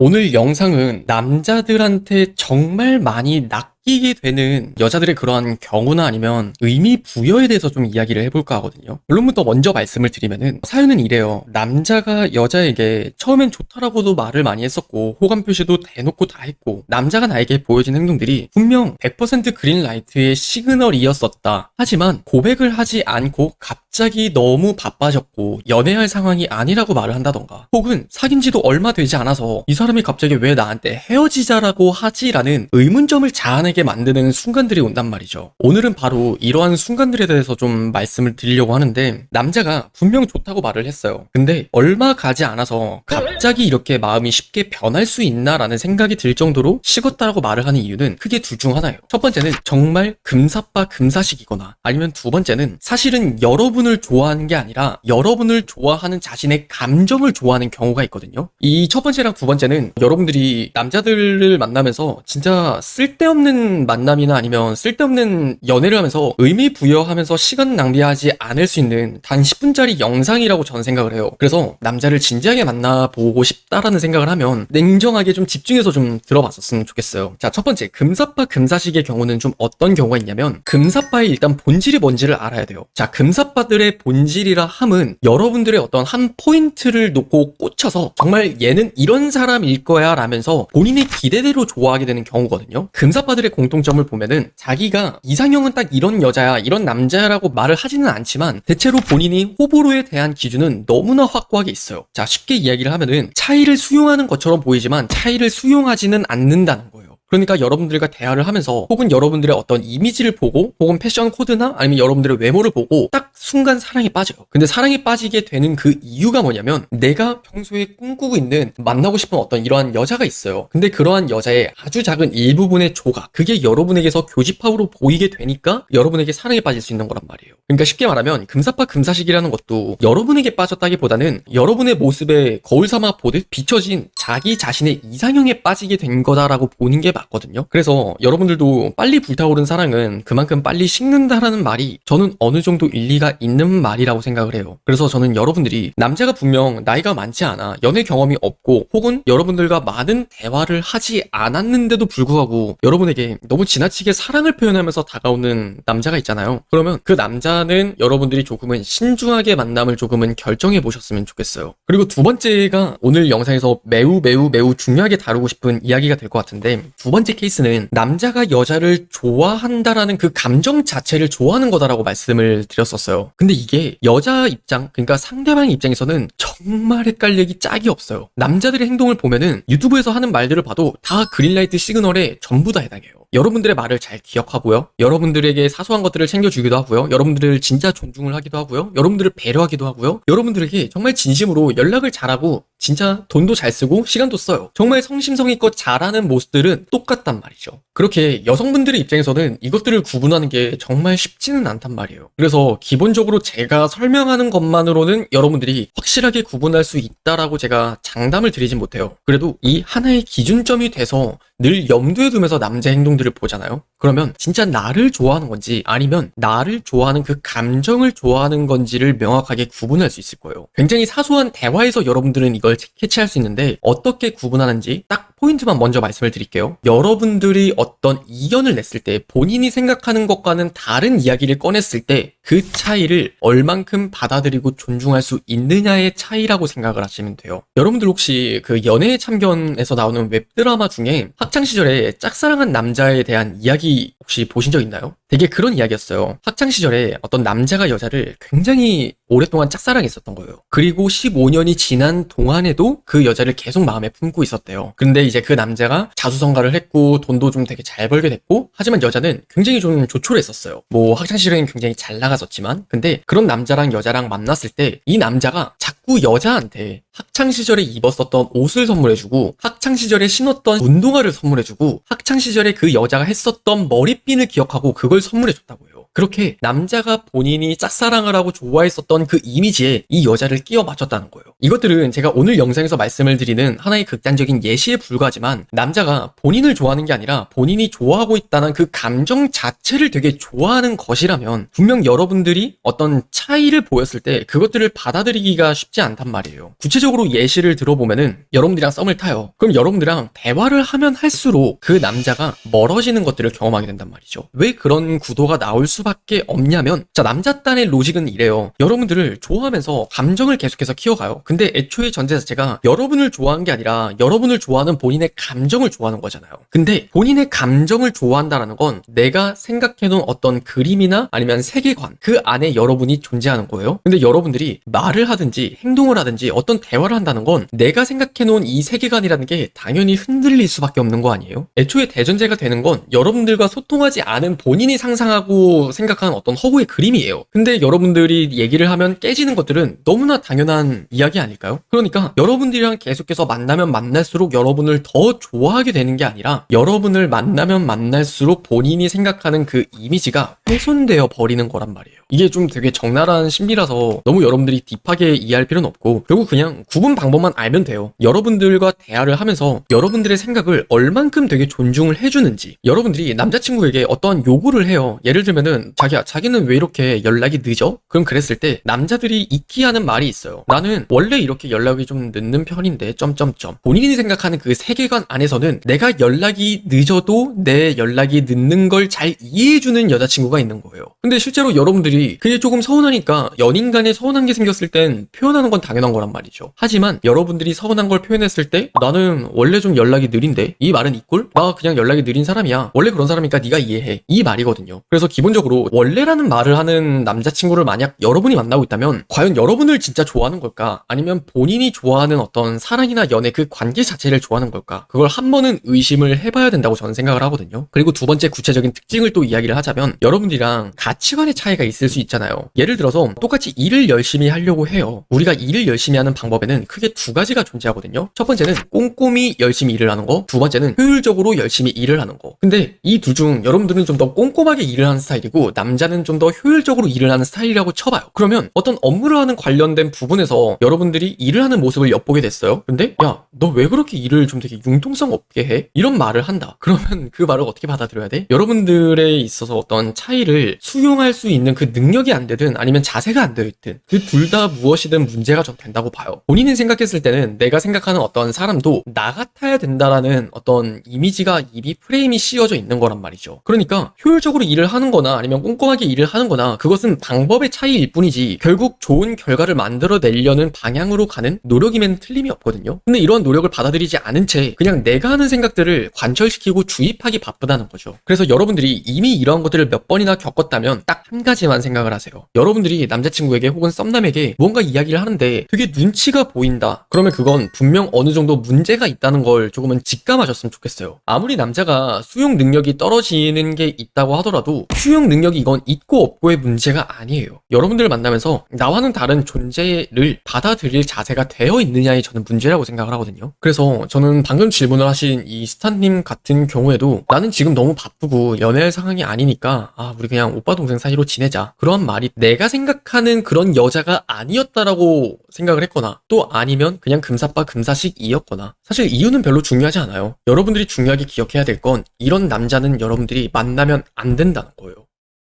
오늘 영상은 남자들한테 정말 많이 낚이게 되는 여자들의 그러한 경우나 아니면 의미 부여에 대해서 좀 이야기를 해볼까 하거든요. 물론부터 먼저 말씀을 드리면은 사연은 이래요. 남자가 여자에게 처음엔 좋다라고도 말을 많이 했었고 호감 표시도 대놓고 다 했고 남자가 나에게 보여진 행동들이 분명 100% 그린라이트의 시그널이었었다. 하지만 고백을 하지 않고 갑자기 너무 바빠졌고 연애할 상황이 아니라고 말을 한다던가 혹은 사귄 지도 얼마 되지 않아서 이 사람이 갑자기 왜 나한테 헤어지자라고 하지라는 의문점을 자아내게 만드는 순간들이 온단 말이죠. 오늘은 바로 이러한 순간들에 대해서 좀 말씀을 드리려고 하는데 남자가 분명 좋다고 말을 했어요. 근데 얼마 가지 않아서 갑자기 이렇게 마음이 쉽게 변할 수 있나라는 생각이 들 정도로 식었다라고 말을 하는 이유는 크게 둘 중 하나예요. 첫 번째는 정말 금사빠 금사식이거나 아니면 두 번째는 사실은 여러분을 좋아하는 게 아니라 여러분을 좋아하는 자신의 감정을 좋아하는 경우가 있거든요. 이 첫 번째랑 두 번째는 여러분들이 남자들을 만나면서 진짜 쓸데없는 만남이나 아니면 쓸데없는 연애를 하면서 의미 부여하면서 시간 낭비하지 않을 수 있는 단 10분짜리 영상이라고 저는 생각을 해요. 그래서 남자를 진지하게 만나보고 싶다라는 생각을 하면 냉정하게 좀 집중해서 좀 들어봤었으면 좋겠어요. 자, 첫 번째 금사빠 금사식의 경우는 좀 어떤 경우가 있냐면 금사빠의 일단 본질이 뭔지를 알아야 돼요. 자, 금사빠들의 본질이라 함은 여러분들의 어떤 한 포인트를 놓고 꽂혀서 정말 얘는 이런 사람일 거야 라면서 본인의 기대대로 좋아하게 되는 경우거든요. 금사빠들의 공통점을 보면은 자기가 이상형은 딱 이런 여자야 이런 남자야라고 말을 하지는 않지만 대체로 본인이 호불호에 대한 기준은 너무나 확고하게 있어요. 자, 쉽게 이야기를 하면은 차이를 수용하는 것처럼 보이지만 차이를 수용하지는 않는다는 거예요. 그러니까 여러분들과 대화를 하면서 혹은 여러분들의 어떤 이미지를 보고 혹은 패션 코드나 아니면 여러분들의 외모를 보고 딱 순간 사랑에 빠져요. 근데 사랑에 빠지게 되는 그 이유가 뭐냐면 내가 평소에 꿈꾸고 있는 만나고 싶은 어떤 이러한 여자가 있어요. 근데 그러한 여자의 아주 작은 일부분의 조각 그게 여러분에게서 교집합으로 보이게 되니까 여러분에게 사랑에 빠질 수 있는 거란 말이에요. 그러니까 쉽게 말하면 금사빠 금사식이라는 것도 여러분에게 빠졌다기보다는 여러분의 모습에 거울 삼아 보듯 비춰진 자기 자신의 이상형에 빠지게 된 거다라고 보는 게 맞거든요. 그래서 여러분들도 빨리 불타오른 사랑은 그만큼 빨리 식는다라는 말이 저는 어느 정도 일리가 있는 말이라고 생각을 해요. 그래서 저는 여러분들이 남자가 분명 나이가 많지 않아 연애 경험이 없고 혹은 여러분들과 많은 대화를 하지 않았는데도 불구하고 여러분에게 너무 지나치게 사랑을 표현하면서 다가오는 남자가 있잖아요. 그러면 그 남자는 여러분들이 조금은 신중하게 만남을 조금은 결정해 보셨으면 좋겠어요. 그리고 두 번째가 오늘 영상에서 매우 중요하게 다루고 싶은 이야기가 될 것 같은데 두 번째 케이스는 남자가 여자를 좋아한다라는 그 감정 자체를 좋아하는 거다라고 말씀을 드렸었어요. 근데 이게 여자 입장, 그러니까 상대방의 입장에서는 정말 헷갈리기 짝이 없어요. 남자들의 행동을 보면은 유튜브에서 하는 말들을 봐도 다 그린라이트 시그널에 전부 다 해당해요. 여러분들의 말을 잘 기억하고요. 여러분들에게 사소한 것들을 챙겨주기도 하고요. 여러분들을 진짜 존중을 하기도 하고요. 여러분들을 배려하기도 하고요. 여러분들에게 정말 진심으로 연락을 잘하고 진짜 돈도 잘 쓰고 시간도 써요. 정말 성심성의껏 잘하는 모습들은 똑같단 말이죠. 그렇게 여성분들의 입장에서는 이것들을 구분하는 게 정말 쉽지는 않단 말이에요. 그래서 기본적으로 제가 설명하는 것만으로는 여러분들이 확실하게 구분할 수 있다라고 제가 장담을 드리진 못해요. 그래도 이 하나의 기준점이 돼서 늘 염두에 두면서 남자 행동들을 보잖아요. 그러면 진짜 나를 좋아하는 건지 아니면 나를 좋아하는 그 감정을 좋아하는 건지를 명확하게 구분할 수 있을 거예요. 굉장히 사소한 대화에서 여러분들은 이걸 캐치할 수 있는데 어떻게 구분하는지 딱 포인트만 먼저 말씀을 드릴게요. 여러분들이 어떤 이견을 냈을 때 본인이 생각하는 것과는 다른 이야기를 꺼냈을 때 그 차이를 얼만큼 받아들이고 존중할 수 있느냐의 차이라고 생각을 하시면 돼요. 여러분들 혹시 그 연애의 참견에서 나오는 웹드라마 중에 학창시절에 짝사랑한 남자에 대한 이야기 혹시 보신 적 있나요? 되게 그런 이야기였어요. 학창시절에 어떤 남자가 여자를 굉장히 오랫동안 짝사랑했었던 거예요. 그리고 15년이 지난 동안에도 그 여자를 계속 마음에 품고 있었대요. 근데 이제 그 남자가 자수성가를 했고 돈도 좀 되게 잘 벌게 됐고 하지만 여자는 굉장히 좀 조촐했었어요. 뭐 학창시절에는 굉장히 잘 나갔었지만 근데 그런 남자랑 여자랑 만났을 때 이 남자가 자꾸 여자한테 학창시절에 입었었던 옷을 선물해주고 학창시절에 신었던 운동화를 선물해주고 학창시절에 그 여자가 했었던 머리핀을 기억하고 그걸 선물해줬다고 해요. 그렇게 남자가 본인이 짝사랑을 하고 좋아했었던 그 이미지에 이 여자를 끼워 맞췄다는 거예요. 이것들은 제가 오늘 영상에서 말씀을 드리는 하나의 극단적인 예시에 불과하지만 남자가 본인을 좋아하는 게 아니라 본인이 좋아하고 있다는 그 감정 자체를 되게 좋아하는 것이라면 분명 여러분들이 어떤 차이를 보였을 때 그것들을 받아들이기가 쉽지 않단 말이에요. 구체적으로 예시를 들어보면은 여러분들이랑 썸을 타요. 그럼 여러분들이랑 대화를 하면 할수록 그 남자가 멀어지는 것들을 경험하게 된단 말이죠. 왜 그런 구도가 나올 수밖에 없냐면 자, 남자 딴의 로직은 이래요. 여러분들을 좋아하면서 감정을 계속해서 키워가요. 근데 애초에 전제 자체가 여러분을 좋아하는 게 아니라 여러분을 좋아하는 본인의 감정을 좋아하는 거잖아요. 근데 본인의 감정을 좋아한다라는 건 내가 생각해놓은 어떤 그림이나 아니면 세계관 그 안에 여러분이 존재하는 거예요. 근데 여러분들이 말을 하든지 행동을 하든지 어떤 대화를 한다는 건 내가 생각해놓은 이 세계관이라는 게 당연히 흔들릴 수밖에 없는 거 아니에요? 애초에 대전제가 되는 건 여러분들과 소통하지 않은 본인이 상상하고 생각하는 어떤 허구의 그림이에요. 근데 여러분들이 얘기를 하면 깨지는 것들은 너무나 당연한 이야기 아닐까요? 그러니까 여러분들이랑 계속해서 만나면 만날수록 여러분을 더 좋아하게 되는 게 아니라 여러분을 만나면 만날수록 본인이 생각하는 그 이미지가 훼손되어 버리는 거란 말이에요. 이게 좀 되게 적나라한 심리라서 너무 여러분들이 딥하게 이해할 필요는 없고 결국 그냥 구분 방법만 알면 돼요. 여러분들과 대화를 하면서 여러분들의 생각을 얼만큼 되게 존중을 해주는지 여러분들이 남자친구에게 어떠한 요구를 해요. 예를 들면은 자기야 자기는 왜 이렇게 연락이 늦어? 그럼 그랬을 때 남자들이 익히 하는 말이 있어요. 나는 원래 이렇게 연락이 좀 늦는 편인데 점점점 본인이 생각하는 그 세계관 안에서는 내가 연락이 늦어도 내 연락이 늦는 걸 잘 이해해주는 여자친구가 있는 거예요. 근데 실제로 여러분들이 그게 조금 서운하니까 연인 간에 서운한 게 생겼을 땐 표현하는 건 당연한 거란 말이죠. 하지만 여러분들이 서운한 걸 표현했을 때 나는 원래 좀 연락이 느린데 이 말은 이꼴? 나 그냥 연락이 느린 사람이야. 원래 그런 사람이니까 네가 이해해. 이 말이거든요. 그래서 기본적으로 원래라는 말을 하는 남자친구를 만약 여러분이 만나고 있다면 과연 여러분을 진짜 좋아하는 걸까? 아니면 본인이 좋아하는 어떤 사랑이나 연애 그 관계 자체를 좋아하는 걸까? 그걸 한 번은 의심을 해봐야 된다고 저는 생각을 하거든요. 그리고 두 번째 구체적인 특징을 또 이야기를 하자면 여러분들이랑 가치관의 차이가 있을 수 있잖아요. 예를 들어서 똑같이 일을 열심히 하려고 해요. 우리가 일을 열심히 하는 방법에는 크게 두 가지가 존재하거든요. 첫 번째는 꼼꼼히 열심히 일을 하는 거, 두 번째는 효율적으로 열심히 일을 하는 거. 근데 이 둘 중 여러분들은 좀 더 꼼꼼하게 일을 하는 스타일이고 남자는 좀 더 효율적으로 일을 하는 스타일이라고 쳐봐요. 그러면 어떤 업무를 하는 관련된 부분에서 여러분들이 일을 하는 모습을 엿보게 됐어요. 근데 야, 너 왜 그렇게 일을 좀 되게 융통성 없게 해? 이런 말을 한다. 그러면 그 말을 어떻게 받아들여야 돼? 여러분들에 있어서 어떤 차이를 수용할 수 있는 그 능력이 안 되든 아니면 자세가 안 되어 있든 그 둘 다 무엇이든 문제가 좀 된다고 봐요. 본인이 생각했을 때는 내가 생각하는 어떤 사람도 나 같아야 된다라는 어떤 이미지가 이미 프레임이 씌워져 있는 거란 말이죠. 그러니까 효율적으로 일을 하는 거나 아니면 꼼꼼하게 일을 하는 거나 그것은 방법의 차이일 뿐이지 결국 좋은 결과를 만들어내려는 방향으로 가는 노력이면 틀림이 없거든요. 근데 이런 노력을 받아들이지 않은 채 그냥 내가 하는 생각들을 관철시키고 주입하기 바쁘다는 거죠. 그래서 여러분들이 이미 이러한 것들을 몇 번이나 겪었다면 딱 한 가지만 생각을 하세요. 여러분들이 남자친구에게 혹은 썸남에게 뭔가 이야기를 하는데 되게 눈치가 보인다. 그러면 그건 분명 어느 정도 문제가 있다는 걸 조금은 직감하셨으면 좋겠어요. 아무리 남자가 수용 능력이 떨어지는 게 있다고 하더라도 수용 능력이 이건 있고 없고의 문제가 아니에요. 여러분들을 만나면서 나와는 다른 존재를 받아들일 자세가 되어 있느냐에 저는 문제라고 생각을 하거든요. 그래서 저는 방금 질문을 하신 이 스타님 같은 경우에도 나는 지금 너무 바쁘고 연애할 상황이 아니니까 우리 그냥 오빠 동생 사이로 지내자. 그런 말이 내가 생각하는 그런 여자가 아니었다라고 생각을 했거나 또 아니면 그냥 금사빠 금사식이었거나 사실 이유는 별로 중요하지 않아요. 여러분들이 중요하게 기억해야 될 건 이런 남자는 여러분들이 만나면 안 된다는 거예요.